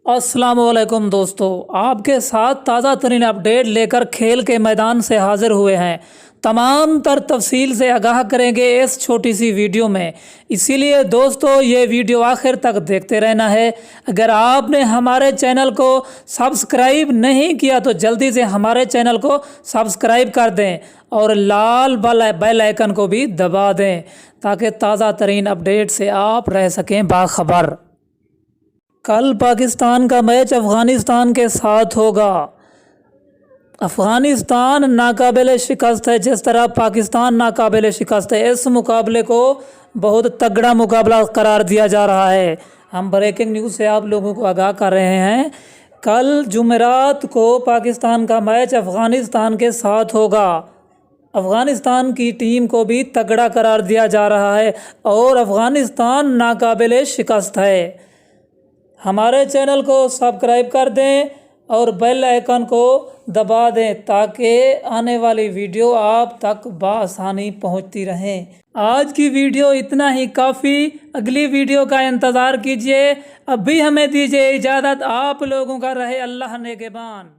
अस्सलाम वालेकुम दोस्तों, आपके साथ ताज़ा तरीन अपडेट लेकर खेल के मैदान से हाज़िर हुए हैं। तमाम तर तफसील से आगाह करेंगे इस छोटी सी वीडियो में, इसीलिए दोस्तों ये वीडियो आखिर तक देखते रहना है। अगर आपने हमारे चैनल को सब्सक्राइब नहीं किया तो जल्दी से हमारे चैनल को सब्सक्राइब कर दें और लाल बेल आइकन को भी दबा दें ताकि ताज़ा तरीन अपडेट से आप रह सकें बाखबर। कल पाकिस्तान का मैच अफ़गानिस्तान के साथ होगा। अफ़गानिस्तान नाकाबिले शिकस्त है, जिस तरह पाकिस्तान नाकाबिले शिकस्त है। इस मुकाबले को बहुत तगड़ा मुकाबला करार दिया जा रहा है। हम ब्रेकिंग न्यूज़ से आप लोगों को आगाह कर रहे हैं। कल जुमेरात को पाकिस्तान का मैच अफ़गानिस्तान के साथ होगा। अफ़गानिस्तान की टीम को भी तगड़ा करार दिया जा रहा है और अफ़गानिस्तान नाकाबिले शिकस्त है। हमारे चैनल को सब्सक्राइब कर दें और बेल आइकन को दबा दें ताकि आने वाली वीडियो आप तक बआसानी पहुंचती रहें। आज की वीडियो इतना ही काफ़ी, अगली वीडियो का इंतज़ार कीजिए। अभी हमें दीजिए इजाज़त। आप लोगों का रहे अल्लाह नेगेबान।